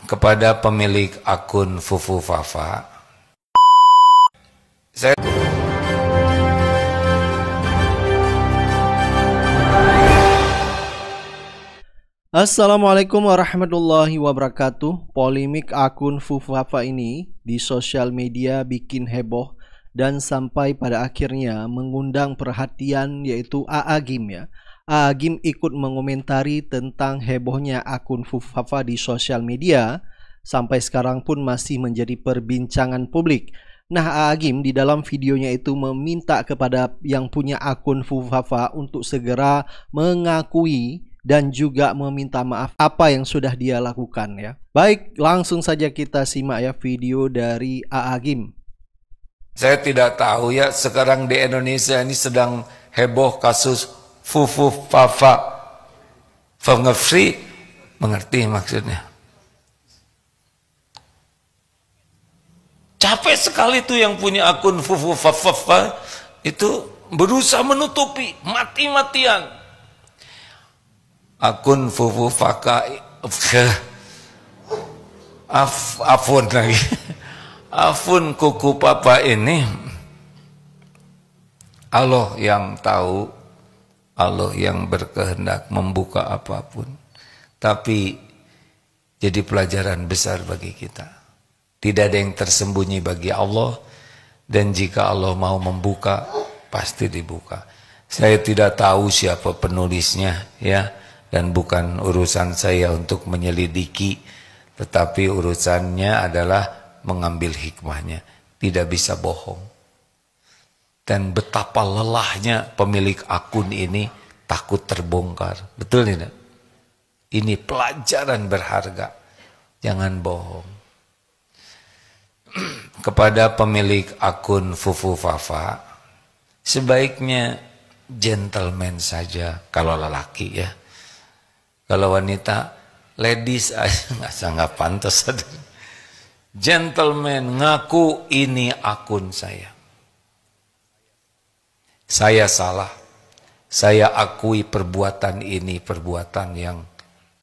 Kepada pemilik akun Fufu Fafa, saya Assalamualaikum warahmatullahi wabarakatuh. Polemik akun Fufu Fafa ini di sosial media bikin heboh dan sampai pada akhirnya mengundang perhatian, yaitu A'agim ya. A'agim ikut mengomentari tentang hebohnya akun Fufu Fafa di sosial media, sampai sekarang pun masih menjadi perbincangan publik. Nah, A'agim di dalam videonya itu meminta kepada yang punya akun Fufu Fafa untuk segera mengakui dan juga meminta maaf apa yang sudah dia lakukan ya. Baik, langsung saja kita simak ya video dari A'agim. Saya tidak tahu ya, sekarang di Indonesia ini sedang heboh kasus Fufu Fafa. Free, mengerti maksudnya? Capek sekali tuh yang punya akun Fufu Fafa itu berusaha menutupi mati-matian. Akun Fufu Fafa, afun lagi. Afun kuku papa ini, Allah yang tahu, Allah yang berkehendak membuka apapun. Tapi jadi pelajaran besar bagi kita. Tidak ada yang tersembunyi bagi Allah, dan jika Allah mau membuka, pasti dibuka. Saya tidak tahu siapa penulisnya ya, dan bukan urusan saya untuk menyelidiki, tetapi urusannya adalah mengambil hikmahnya. Tidak bisa bohong. Dan betapa lelahnya pemilik akun ini takut terbongkar. Betul tidak? Ini pelajaran berharga. Jangan bohong. Kepada pemilik akun Fufu Fafa, sebaiknya gentleman saja kalau lelaki ya. Kalau wanita, ladies nggak pantas. Gentleman, ngaku ini akun saya. Saya salah. Saya akui perbuatan ini perbuatan yang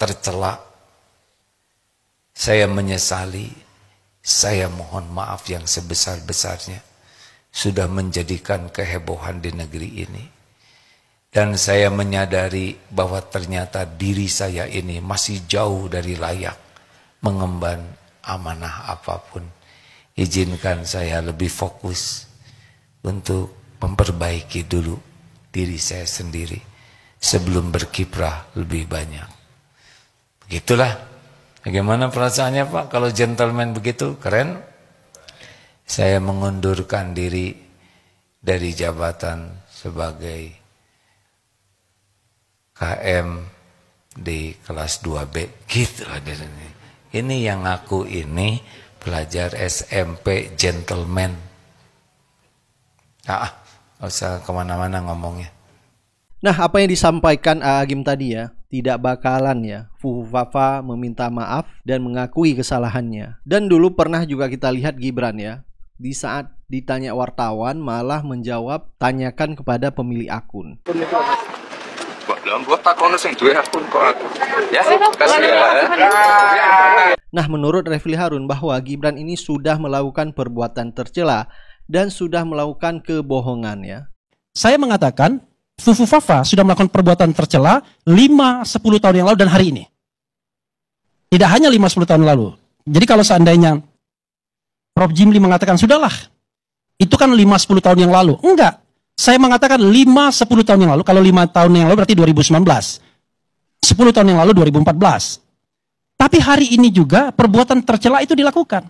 tercela. Saya menyesali. Saya mohon maaf yang sebesar-besarnya sudah menjadikan kehebohan di negeri ini. Dan saya menyadari bahwa ternyata diri saya ini masih jauh dari layak mengemban amanah apapun. Izinkan saya lebih fokus untuk memperbaiki dulu diri saya sendiri sebelum berkiprah lebih banyak. Begitulah. Bagaimana perasaannya Pak kalau gentleman begitu? Keren. Saya mengundurkan diri dari jabatan sebagai KM di kelas 2B. Gitu lah. Ini yang aku ini pelajar SMP gentleman. Nggak usah kemana-mana ngomongnya. Nah, apa yang disampaikan A'agim tadi ya, tidak bakalan ya Fufu Fafa meminta maaf dan mengakui kesalahannya. Dan dulu pernah juga kita lihat Gibran ya, di saat ditanya wartawan malah menjawab tanyakan kepada pemilik akun. Nah, menurut Refli Harun bahwa Gibran ini sudah melakukan perbuatan tercela dan sudah melakukan kebohongan ya. Saya mengatakan Fufu Fafa sudah melakukan perbuatan tercela 5-10 tahun yang lalu dan hari ini. Tidak hanya 5-10 tahun lalu. Jadi kalau seandainya Prof. Jimli mengatakan sudahlah, itu kan 5-10 tahun yang lalu. Enggak. Saya mengatakan 5-10 tahun yang lalu. Kalau 5 tahun yang lalu berarti 2019. 10 tahun yang lalu 2014. Tapi hari ini juga perbuatan tercela itu dilakukan.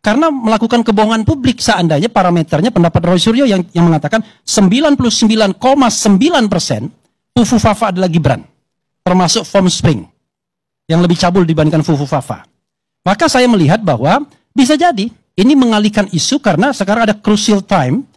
Karena melakukan kebohongan publik, seandainya parameternya pendapat Roy Suryo yang mengatakan 99,9% Fufu Fafa adalah Gibran. Termasuk Form Spring. Yang lebih cabul dibandingkan Fufu Fafa. Maka saya melihat bahwa bisa jadi ini mengalihkan isu karena sekarang ada crucial time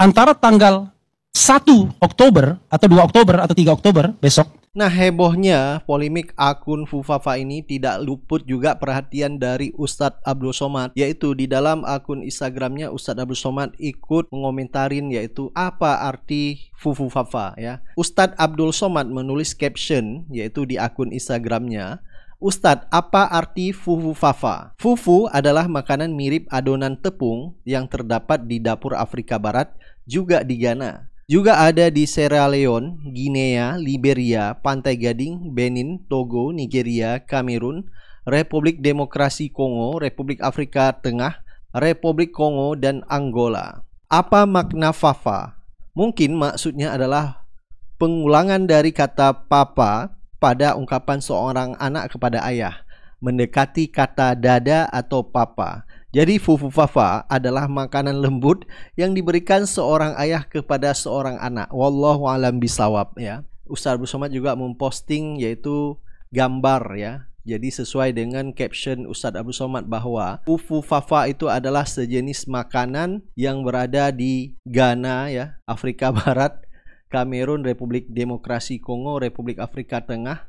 antara tanggal 1 Oktober atau 2 Oktober atau 3 Oktober besok. Nah, hebohnya polemik akun Fufu Fafa ini tidak luput juga perhatian dari Ustadz Abdul Somad, yaitu di dalam akun Instagramnya Ustadz Abdul Somad ikut mengomentarin yaitu apa arti Fufu Fafa ya. Ustadz Abdul Somad menulis caption yaitu di akun Instagramnya, Ustadz, apa arti fufu fafa? Fufu adalah makanan mirip adonan tepung yang terdapat di dapur Afrika Barat, juga di Ghana. Juga ada di Sierra Leone, Guinea, Liberia, Pantai Gading, Benin, Togo, Nigeria, Kamerun, Republik Demokrasi Kongo, Republik Afrika Tengah, Republik Kongo, dan Angola. Apa makna fafa? Mungkin maksudnya adalah pengulangan dari kata papa pada ungkapan seorang anak kepada ayah, mendekati kata dada atau papa. Jadi fufu fafa adalah makanan lembut yang diberikan seorang ayah kepada seorang anak. Wallahu alam bisawab ya. Ustaz Abdul Somad juga memposting yaitu gambar ya. Jadi sesuai dengan caption Ustaz Abdul Somad bahwa fufu fafa itu adalah sejenis makanan yang berada di Ghana ya, Afrika Barat, Kamerun, Republik Demokrasi Kongo, Republik Afrika Tengah,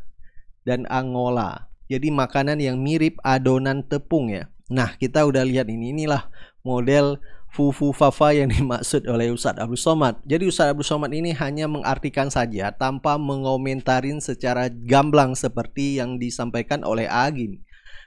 dan Angola. Jadi makanan yang mirip adonan tepung ya. Nah, kita udah lihat inilah model fufu fafa yang dimaksud oleh Ustaz Abdul Somad. Jadi Ustaz Abdul Somad ini hanya mengartikan saja tanpa mengomentarin secara gamblang seperti yang disampaikan oleh Agim.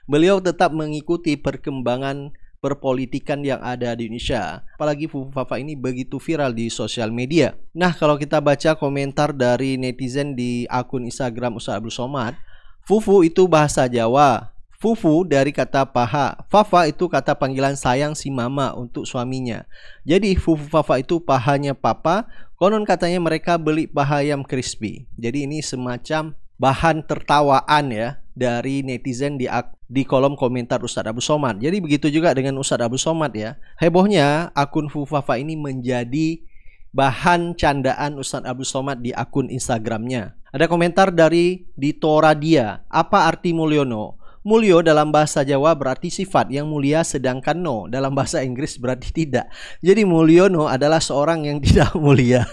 Beliau tetap mengikuti perkembangan perpolitikan yang ada di Indonesia. Apalagi fufu fafa ini begitu viral di sosial media. Nah, kalau kita baca komentar dari netizen di akun Instagram Ustaz Abdul Somad, fufu itu bahasa Jawa. Fufu dari kata paha. Fafa itu kata panggilan sayang si mama untuk suaminya. Jadi fufu fafa itu pahanya papa. Konon katanya mereka beli paha ayam crispy. Jadi ini semacam bahan tertawaan ya dari netizen di kolom komentar Ustaz Abdul Somad. Jadi begitu juga dengan Ustaz Abdul Somad ya. Hebohnya akun fufu fafa ini menjadi bahan candaan Ustaz Abdul Somad di akun Instagramnya. Ada komentar dari Dito Radia. Apa arti Mulyono? Mulyo dalam bahasa Jawa berarti sifat yang mulia, sedangkan no dalam bahasa Inggris berarti tidak. Jadi Mulyono adalah seorang yang tidak mulia.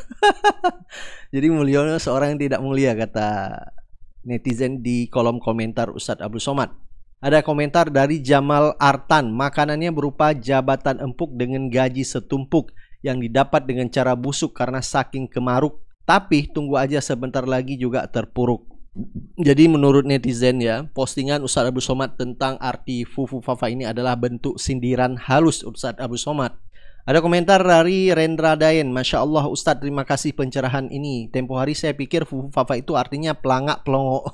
Jadi Mulyono seorang yang tidak mulia, kata netizen di kolom komentar Ustaz Abdul Somad. Ada komentar dari Jamal Artan. Makanannya berupa jabatan empuk dengan gaji setumpuk yang didapat dengan cara busuk karena saking kemaruk. Tapi tunggu aja sebentar lagi juga terpuruk. Jadi menurut netizen ya, postingan Ustaz Abdul Somad tentang arti fufu fafa ini adalah bentuk sindiran halus Ustaz Abdul Somad. Ada komentar dari Rendra Dayen. Masya Allah Ustaz, terima kasih pencerahan ini. Tempo hari saya pikir fufu fafa itu artinya pelangak pelongo.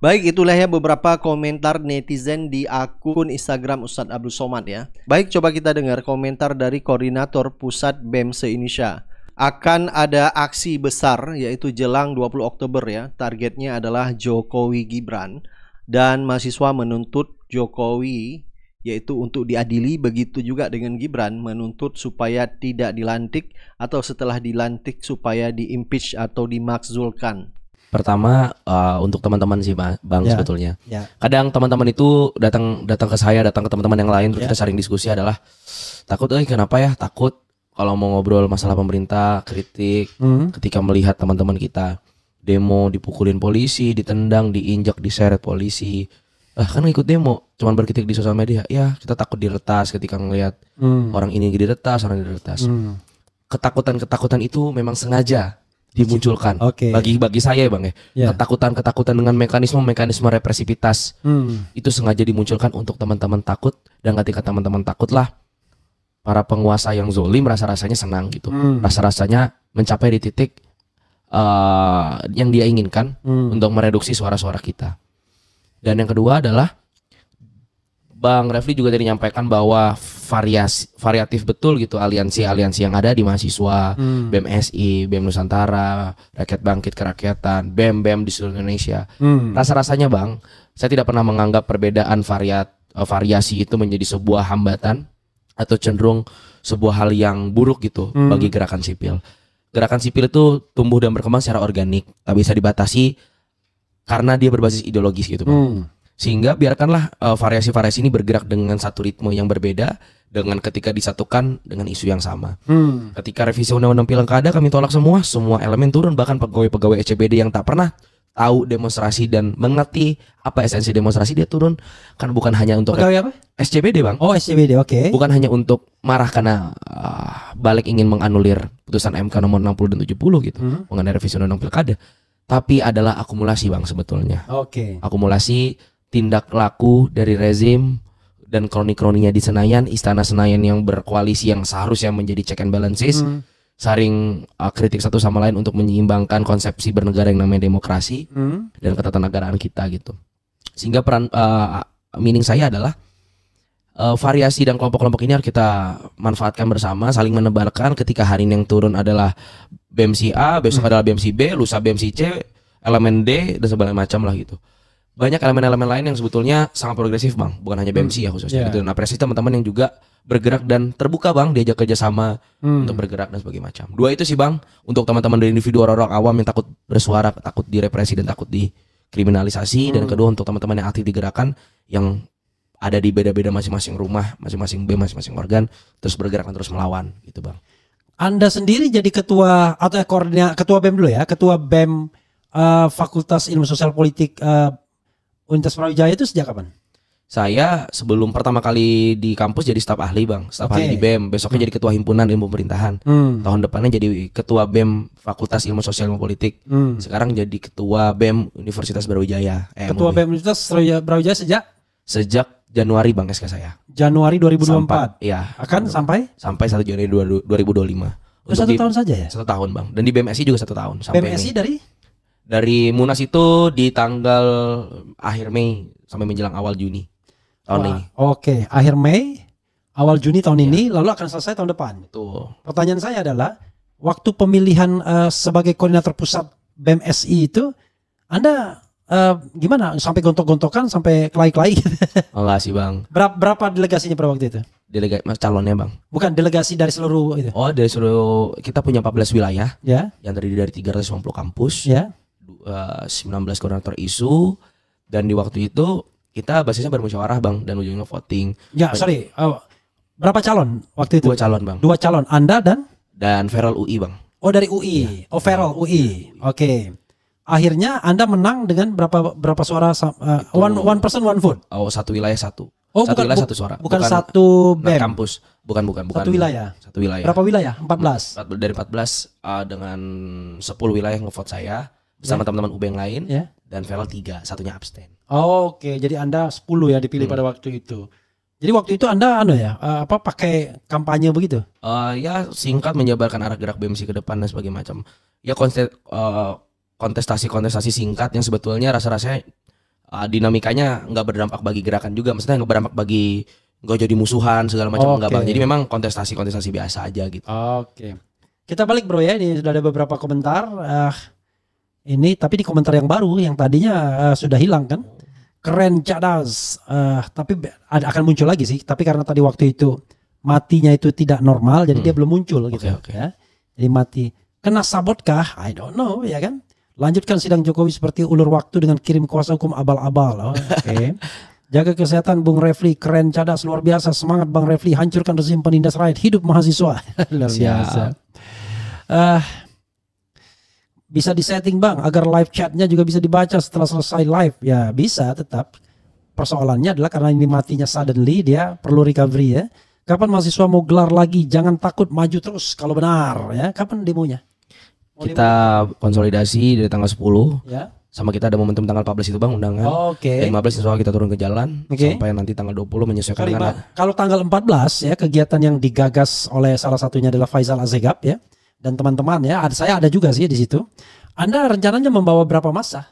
Baik, itulah ya beberapa komentar netizen di akun Instagram Ustaz Abdul Somad ya. Baik, coba kita dengar komentar dari Koordinator Pusat BEM se-Indonesia. Akan ada aksi besar yaitu jelang 20 Oktober ya. Targetnya adalah Jokowi Gibran, dan mahasiswa menuntut Jokowi yaitu untuk diadili. Begitu juga dengan Gibran, menuntut supaya tidak dilantik atau setelah dilantik supaya di-impeach atau dimakzulkan. Pertama untuk teman-teman sih Bang ya, sebetulnya. Ya. Kadang teman-teman itu datang ke saya, datang ke teman-teman yang lain, terus kita sering diskusi adalah takut, kenapa ya takut kalau mau ngobrol masalah pemerintah, kritik, ketika melihat teman-teman kita demo dipukulin polisi, ditendang, diinjak, diseret polisi. Kan ikut demo, cuman berkritik di sosial media. Ya, kita takut diretas ketika ngelihat orang ini diretas, orang ini diretas. Ketakutan itu memang sengaja dimunculkan. Bagi saya Bang ya. Ketakutan dengan mekanisme represivitas itu sengaja dimunculkan untuk teman-teman takut, dan ketika teman-teman takutlah para penguasa yang zolim rasa-rasanya senang gitu. Rasa-rasanya mencapai di titik yang dia inginkan untuk mereduksi suara-suara kita. Dan yang kedua adalah Bang Refli juga tadi menyampaikan bahwa variatif betul gitu aliansi-aliansi yang ada di mahasiswa, BEM-SI, BEM Nusantara, Rakyat Bangkit Kerakyatan, BEM-BEM di seluruh Indonesia. Rasa-rasanya Bang, saya tidak pernah menganggap perbedaan variasi itu menjadi sebuah hambatan atau cenderung sebuah hal yang buruk gitu bagi gerakan sipil. Gerakan sipil itu tumbuh dan berkembang secara organik, tak bisa dibatasi karena dia berbasis ideologis gitu Bang. Sehingga biarkanlah variasi-variasi ini bergerak dengan satu ritme yang berbeda, dengan ketika disatukan dengan isu yang sama. Ketika revisi undang-undang pilkada kami tolak semua elemen turun, bahkan pegawai-pegawai SCBD yang tak pernah tahu demonstrasi dan mengerti apa esensi demonstrasi dia turun. Kan bukan hanya untuk pegawai apa? SCBD Bang. Oh SCBD, oke. Bukan hanya untuk marah karena balik ingin menganulir putusan MK nomor 60 dan 70 gitu mengenai revisi undang-undang pilkada, tapi adalah akumulasi Bang sebetulnya. Akumulasi tindak laku dari rezim dan kroni-kroninya di Senayan, istana Senayan yang berkoalisi yang seharusnya menjadi check and balances, saling kritik satu sama lain untuk menyeimbangkan konsepsi bernegara yang namanya demokrasi dan ketatanegaraan kita gitu. Sehingga peran meaning saya adalah variasi dan kelompok-kelompok ini harus kita manfaatkan bersama, saling menebarkan. Ketika hari ini yang turun adalah BEM si A, besok adalah BEM si B, lusa BEM si C, elemen D dan sebagainya macam lah gitu. Banyak elemen-elemen lain yang sebetulnya sangat progresif bang, bukan hanya BMC ya khususnya gitu. Dan apresiasi teman-teman yang juga bergerak dan terbuka bang, diajak kerjasama untuk bergerak dan sebagainya macam. Dua itu sih bang, untuk teman-teman dari individu orang-orang awam yang takut bersuara, takut direpresi dan takut dikriminalisasi. Dan kedua untuk teman-teman yang aktif di gerakan yang ada di beda-beda masing-masing rumah, masing-masing BEM, masing-masing organ, terus bergerak dan terus melawan gitu bang. Anda sendiri jadi ketua atau ketua BEM dulu ya, ketua BEM Fakultas Ilmu Sosial Politik Universitas Brawijaya itu sejak kapan? Saya sebelum pertama kali di kampus jadi staf ahli bang, staf ahli di BEM. Besoknya jadi ketua himpunan ilmu pemerintahan. Tahun depannya jadi ketua BEM Fakultas Ilmu Sosial dan Politik. Sekarang jadi ketua BEM Universitas Brawijaya. Ketua BEM Universitas Brawijaya sejak Januari bang SK saya. Januari 2024. Iya. Akan sampai 1 Januari 2025. Itu 1 tahun saja ya? 1 tahun bang. Dan di BMSI juga 1 tahun. Sampai BMSI dari Munas itu di tanggal akhir Mei sampai menjelang awal Juni tahun ini. Oke, akhir Mei, awal Juni tahun ini, lalu akan selesai tahun depan. Betul. Pertanyaan saya adalah, waktu pemilihan sebagai koordinator pusat BMSI itu, Anda gimana? Sampai gontok-gontokan, sampai kelai-kelai? Enggak sih bang. Berapa delegasinya pada waktu itu? Calonnya bang. Bukan delegasi dari seluruh itu. Oh, dari seluruh, kita punya 14 wilayah. Ya. Yang terdiri dari 350 kampus. Ya. 19 koordinator isu, dan di waktu itu kita basisnya bermusyawarah bang, dan ujungnya voting. Ya, sorry. Berapa calon waktu itu? 2 calon bang. 2 calon. Anda dan Feral UI bang. Oh, dari UI. Ya. Oh, Feral UI. Oke. Akhirnya Anda menang dengan berapa suara? One person one vote. Oh, satu wilayah satu. Oh, satu wilayah satu suara. Bukan satu BEM. Kampus. Bukan. Satu wilayah. Satu wilayah. Berapa wilayah? 14. Dari 14 dengan 10 wilayah ngevote saya bersama teman-teman UB yang lain, dan Feral 3, satunya abstain. Oke, jadi Anda 10 ya dipilih pada waktu itu. Jadi waktu itu Anda pakai kampanye begitu? Ya singkat menjabarkan arah gerak BMC ke depan dan sebagainya macam. Ya kontestasi singkat yang sebetulnya rasa-rasanya dinamikanya nggak berdampak bagi gerakan juga, maksudnya nggak berdampak bagi nggak jadi musuhan segala macam, nggak bang. Jadi memang kontestasi biasa aja gitu. Oke. Kita balik bro ya, ini sudah ada beberapa komentar. Ini tapi di komentar yang baru yang tadinya sudah hilang kan. Keren cadas. Tapi akan muncul lagi sih. Tapi karena tadi waktu itu matinya itu tidak normal, jadi dia belum muncul gitu. Ya. Jadi mati. Kena sabotkah? I don't know ya kan. Lanjutkan sidang Jokowi seperti ulur waktu dengan kirim kuasa hukum abal-abal. Oke. Jaga kesehatan Bung Refli, keren cadas luar biasa. Semangat Bang Refli, hancurkan rezim penindas rakyat. Hidup mahasiswa. Luar biasa. Bisa disetting bang agar live chatnya juga bisa dibaca setelah selesai live. Ya bisa tetap. Persoalannya adalah karena ini matinya suddenly, dia perlu recovery ya. Kapan mahasiswa mau gelar lagi? Jangan takut, maju terus kalau benar ya. Kapan demonya? Kita konsolidasi dari tanggal 10 ya. Sama kita ada momentum tanggal 14 itu bang, undangan. Dari 15 insya Allah kita turun ke jalan sampai nanti tanggal 20 menyesuaikan dengan. Kalau tanggal 14 ya, kegiatan yang digagas oleh salah satunya adalah Faisal Azegab ya. Dan teman-teman ya, saya ada juga sih di situ. Anda rencananya membawa berapa massa?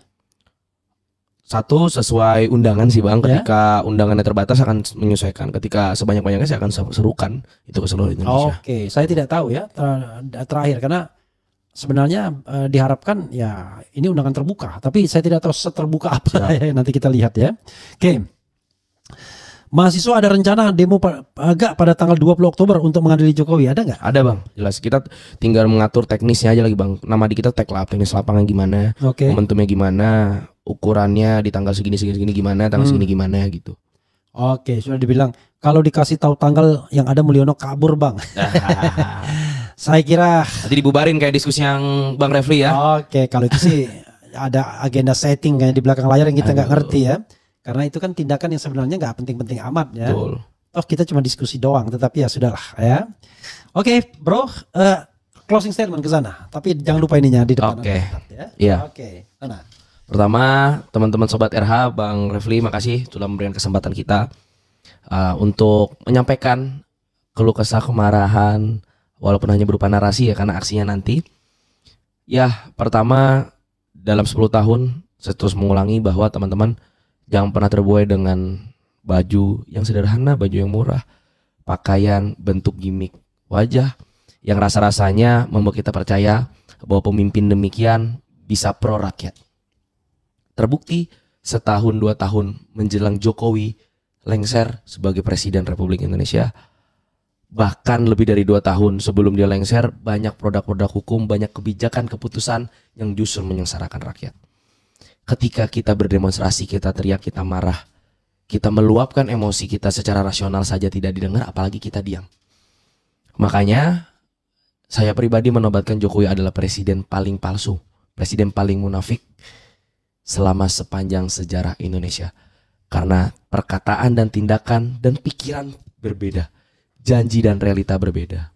Satu sesuai undangan sih bang. Ketika undangannya terbatas akan menyesuaikan. Ketika sebanyak-banyaknya saya akan serukan itu ke seluruh Indonesia. Oke, saya tidak tahu ya terakhir karena sebenarnya diharapkan ya ini undangan terbuka. Tapi saya tidak tahu seterbuka apa ya. Nanti kita lihat ya. Oke. Mahasiswa ada rencana demo agak pada tanggal 20 Oktober untuk mengadili Jokowi, ada nggak? Ada bang, jelas. Kita tinggal mengatur teknisnya aja lagi bang. Nama di kita tag lab, teknis lapangan gimana, momentumnya gimana, ukurannya di tanggal segini gimana, tanggal segini gimana gitu. Oke, sudah dibilang. Kalau dikasih tahu tanggal yang ada Mulyono kabur bang. Saya kira nanti dibubarin kayak diskusi yang Bang Refli ya. Oke, kalau itu sih ada agenda setting kayak di belakang layar yang kita nggak ngerti ya. Karena itu kan tindakan yang sebenarnya nggak penting-penting amat ya. Betul. Oh kita cuma diskusi doang, tetapi ya sudahlah ya. Oke, bro, closing statement ke sana. Tapi jangan lupa ininya di depan. Oke. Ya. Iya. Oke, sana. Pertama, teman-teman Sobat RH, Bang Refli, makasih sudah memberikan kesempatan kita untuk menyampaikan keluh kesah, kemarahan, walaupun hanya berupa narasi ya, karena aksinya nanti. Ya, pertama, dalam 10 tahun saya terus mengulangi bahwa teman-teman jangan pernah terbuai dengan baju yang sederhana, baju yang murah, pakaian, bentuk gimmick wajah yang rasa-rasanya membuat kita percaya bahwa pemimpin demikian bisa pro rakyat. Terbukti setahun 2 tahun menjelang Jokowi lengser sebagai Presiden Republik Indonesia, bahkan lebih dari 2 tahun sebelum dia lengser, banyak produk-produk hukum, banyak kebijakan, keputusan yang justru menyengsarakan rakyat. Ketika kita berdemonstrasi, kita teriak, kita marah, kita meluapkan emosi kita secara rasional saja tidak didengar, apalagi kita diam. Makanya saya pribadi menobatkan Jokowi adalah presiden paling palsu, presiden paling munafik selama sepanjang sejarah Indonesia. Karena perkataan dan tindakan dan pikiran berbeda, janji dan realita berbeda.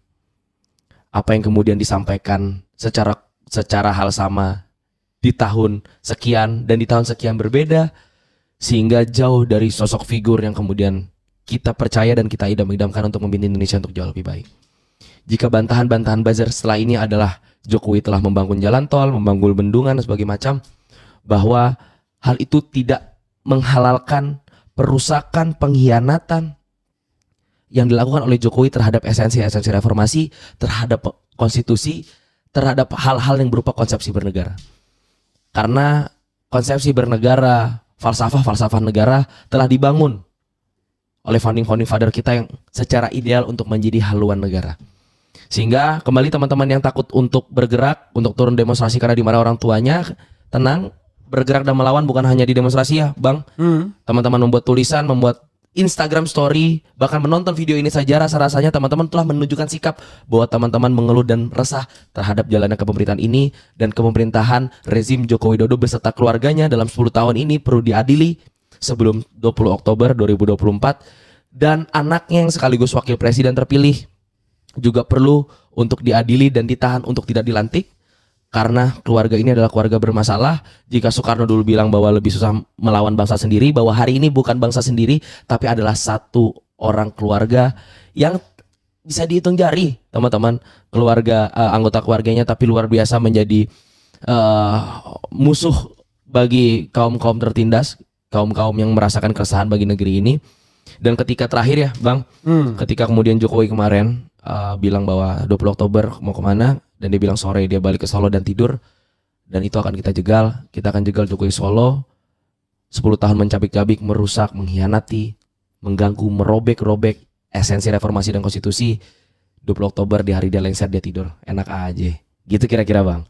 Apa yang kemudian disampaikan secara hal sama di tahun sekian dan di tahun sekian berbeda, sehingga jauh dari sosok figur yang kemudian kita percaya dan kita idam-idamkan untuk memimpin Indonesia untuk jauh lebih baik. Jika bantahan-bantahan buzzer setelah ini adalah Jokowi telah membangun jalan tol, membangun bendungan dan sebagainya macam, bahwa hal itu tidak menghalalkan perusakan, pengkhianatan yang dilakukan oleh Jokowi terhadap esensi-esensi reformasi, terhadap konstitusi, terhadap hal-hal yang berupa konsepsi bernegara. Karena konsepsi bernegara, falsafah negara telah dibangun oleh founding father kita yang secara ideal untuk menjadi haluan negara. Sehingga kembali teman-teman yang takut untuk bergerak, untuk turun demonstrasi karena dimarahi orang tuanya, tenang, bergerak dan melawan bukan hanya di demonstrasi ya Bang. Teman-teman membuat tulisan, membuat Instagram story, bahkan menonton video ini saja rasa-rasanya teman-teman telah menunjukkan sikap bahwa teman-teman mengeluh dan resah terhadap jalannya kepemerintahan ini, dan kepemerintahan rezim Joko Widodo beserta keluarganya dalam 10 tahun ini perlu diadili sebelum 20 Oktober 2024, dan anaknya yang sekaligus wakil presiden terpilih juga perlu untuk diadili dan ditahan untuk tidak dilantik. Karena keluarga ini adalah keluarga bermasalah. Jika Soekarno dulu bilang bahwa lebih susah melawan bangsa sendiri, bahwa hari ini bukan bangsa sendiri, tapi adalah satu orang keluarga yang bisa dihitung jari, teman-teman. Keluarga, anggota keluarganya, tapi luar biasa menjadi musuh bagi kaum-kaum tertindas, kaum-kaum yang merasakan keresahan bagi negeri ini. Dan ketika terakhir ya Bang, ketika kemudian Jokowi kemarin bilang bahwa 20 Oktober mau kemana, dan dia bilang sore dia balik ke Solo dan tidur, dan itu akan kita jegal. Kita akan jegal Jokowi Solo 10 tahun mencabik-cabik, merusak, mengkhianati, mengganggu, merobek-robek esensi reformasi dan konstitusi. 20 Oktober di hari dia lengser dia tidur, enak aja gitu kira-kira Bang.